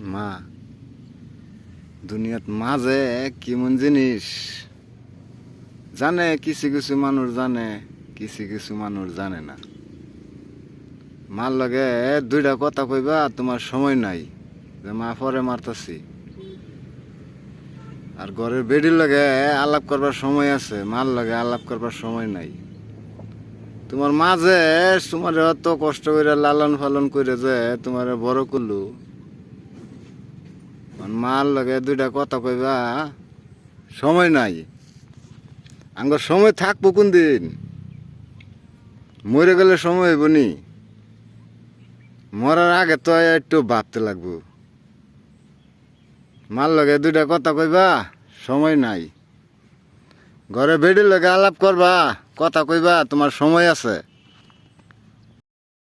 মা দুনিয়াত মাঝে কেমন জিনিস জানে কিছু কিছু মানুষ জানে, কিছু কিছু মানুষ জানে না। মার লগে দুইটা কথা কইবা তোমার সময় নাই, যে মা পরে মারতাছি। আর ঘরের বেডির লগে আলাপ করবার সময় আছে, মার লগে আলাপ করবার সময় নাই। তোমার মাঝে তোমার অত কষ্ট করে লালন পালন করে যে তোমার বড় করলু, মার লগে দুইটা কথা কইবা সময় নাই। আঙ্গর সময় থাকবো কোন দিন? মরে গেলে সময় হইব নি? মরার আগে তো একটু ভাবতে লাগবো। মার লগে দুইটা কথা কইবা সময় নাই। ঘরে বেডির লগে আলাপ করবা, কথা কইবা তোমার সময় আছে।